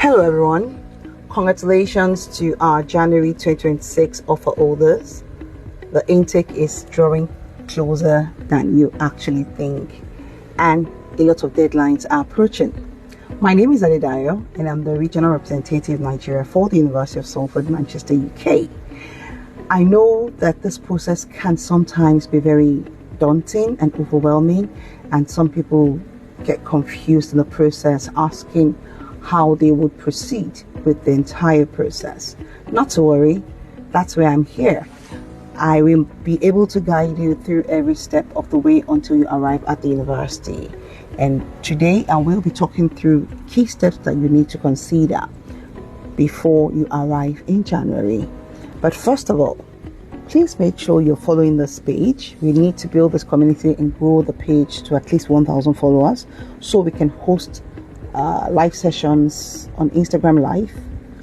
Hello everyone, congratulations to our January 2026 offer holders. The intake is drawing closer than you actually think, and a lot of deadlines are approaching. My name is Adedayo and I'm the Regional Representative Nigeria for the University of Salford, Manchester, UK. I know that this process can sometimes be very daunting and overwhelming, and some people get confused in the process, asking how they would proceed with the entire process. Not to worry, that's where I'm here. I will be able to guide you through every step of the way until you arrive at the university. And today I will be talking through key steps that you need to consider before you arrive in January. But first of all, please make sure you're following this page. We need to build this community and grow the page to at least 1,000 followers so we can host live sessions on Instagram Live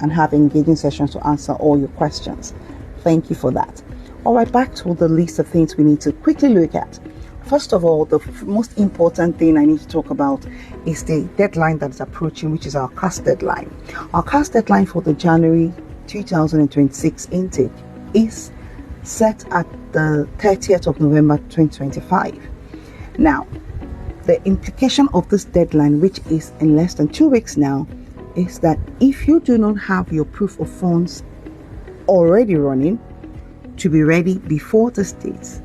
and have engaging sessions to answer all your questions. Thank you for that. All right, back to the list of things we need to quickly look at. First of all, the most important thing I need to talk about is the deadline that is approaching, which is our CAS deadline. Our CAS deadline for the January 2026 intake is set at the 30th of November 2025. Now, the implication of this deadline, which is in less than 2 weeks now, is that if you do not have your proof of funds already running to be ready before this date,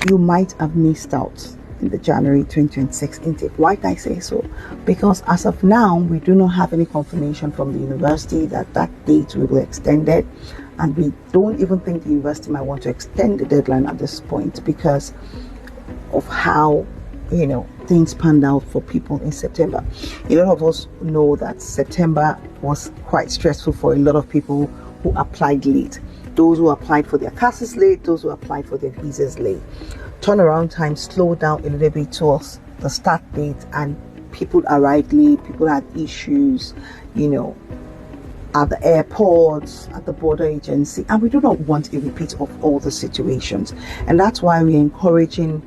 you might have missed out in the January 2026 intake. Why did I say so? Because as of now, we do not have any confirmation from the university that that date will be extended, and we don't even think the university might want to extend the deadline at this point because of how things panned out for people in September. A lot of us know that September was quite stressful for a lot of people who applied late. Those who applied for their CASs late, those who applied for their visas late. Turnaround time slowed down a little bit towards the start date, and people arrived late, people had issues, at the airports, at the border agency, and we do not want a repeat of all the situations. And that's why we're encouraging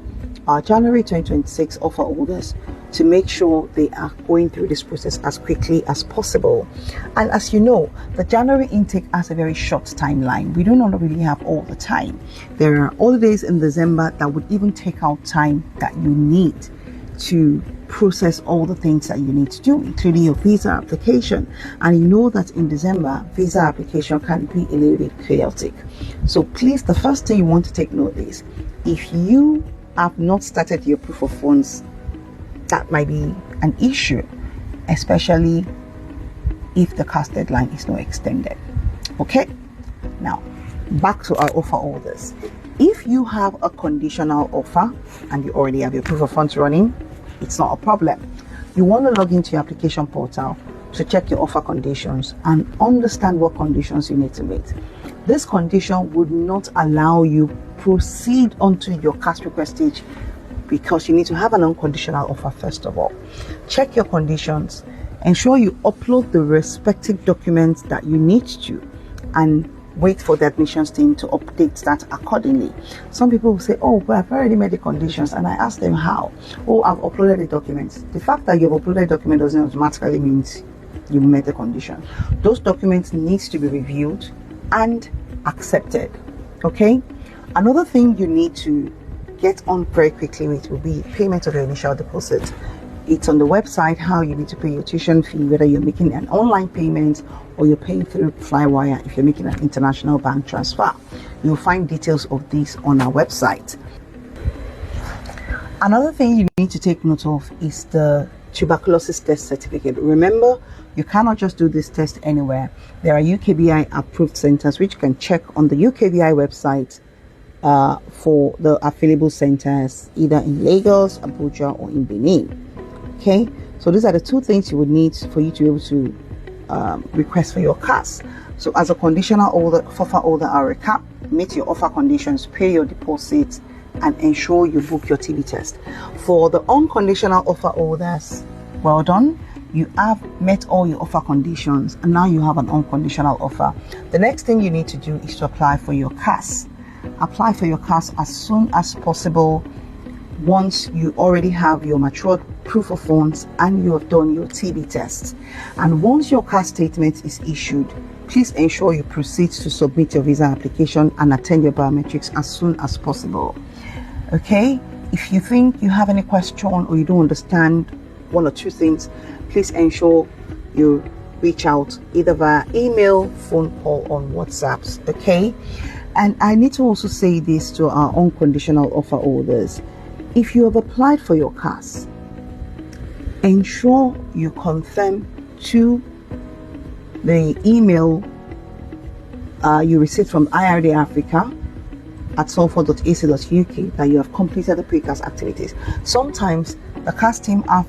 our January 2026 offer holders to make sure they are going through this process as quickly as possible. And as you know, the January intake has a very short timeline. We do not really have all the time. There are holidays in December that would even take out time that you need to process all the things that you need to do, including your visa application. And you know that in December, visa application can be a little bit chaotic. So please, the first thing you want to take note is, if you have not started your proof of funds, that might be an issue, especially if the CAS deadline is not extended. Okay, now back to our offer holders. If you have a conditional offer and you already have your proof of funds running, it's not a problem. You want to log into your application portal to check your offer conditions and understand what conditions you need to meet. This condition would not allow you proceed onto your CAS request stage because you need to have an unconditional offer first of all. Check your conditions, ensure you upload the respective documents that you need to, and wait for the admissions team to update that accordingly. Some people will say, oh, but I've already met the conditions, and I ask them how. Oh, I've uploaded the documents. The fact that you've uploaded the document doesn't automatically mean you met the condition. Those documents need to be reviewed and accepted. Okay, another thing you need to get on very quickly with will be payment of your initial deposit. It's on the website how you need to pay your tuition fee, whether you're making an online payment or you're paying through Flywire if you're making an international bank transfer. You'll find details of this on our website. Another thing you need to take note of is the tuberculosis test certificate. Remember, you cannot just do this test anywhere. There are UKBI approved centers which you can check on the UKBI website for the available centers either in Lagos, Abuja, or in Benin. Okay, so these are the two things you would need for you to be able to request for your CAS. So as a conditional offer holder, I'll recap: meet your offer conditions, pay your deposit, and ensure you book your TB test. For the unconditional offer holders, well done. You have met all your offer conditions and now you have an unconditional offer. The next thing you need to do is to apply for your CAS. Apply for your CAS as soon as possible once you already have your matured proof of funds, and you have done your TB test. And once your CAS statement is issued, please ensure you proceed to submit your visa application and attend your biometrics as soon as possible. Okay, if you think you have any question or you don't understand one or two things, please ensure you reach out either via email, phone call, or on WhatsApp. Okay, and I need to also say this to our unconditional offer holders. If you have applied for your CAS, ensure you confirm to the email you received from IRD Africa at salford.ac.uk that you have completed the pre-CAS activities. Sometimes the CAS team have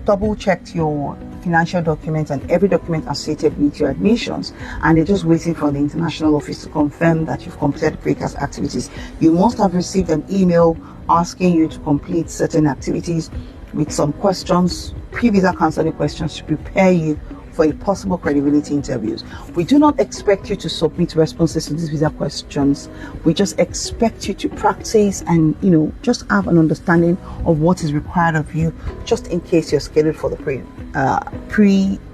double-checked your financial documents and every document associated with your admissions, and they're just waiting for the international office to confirm that you've completed the pre-CAS activities. You must have received an email asking you to complete certain activities with some questions, pre-visa counseling questions, to prepare you for a possible credibility interviews. We do not expect you to submit responses to these visa questions. We just expect you to practice and just have an understanding of what is required of you, just in case you're scheduled for the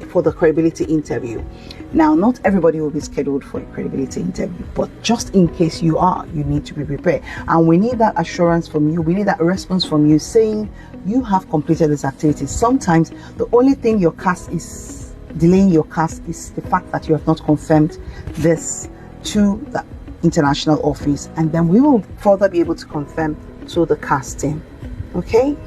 for the credibility interview. Now, not everybody will be scheduled for a credibility interview, but just in case you are, you need to be prepared. And we need that assurance from you. We need that response from you saying you have completed these activities. Sometimes the only thing your CAS is delaying your CAS is the fact that you have not confirmed this to the international office, and then we will further be able to confirm to the CAS team. Okay,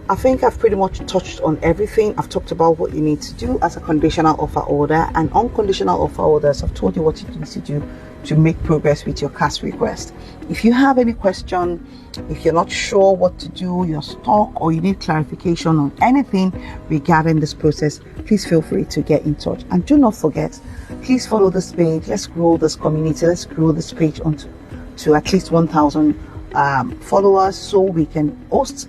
I think I've pretty much touched on everything. I've talked about what you need to do as a conditional offer order, and unconditional offer orders, I've told you what you need to do to make progress with your CAS request. If you have any question, if you're not sure what to do, you're stuck, or you need clarification on anything regarding this process, please feel free to get in touch. And do not forget, please follow this page. Let's grow this community. Let's grow this page to at least 1,000 followers, so we can host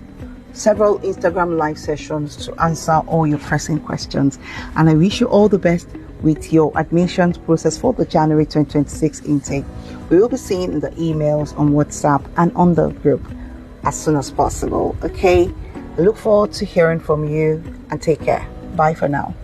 several Instagram live sessions to answer all your pressing questions. And I wish you all the best with your admissions process for the January 2026 intake. We will be seeing in the emails, on WhatsApp, and on the group as soon as possible. Okay, I look forward to hearing from you, and take care. Bye for now.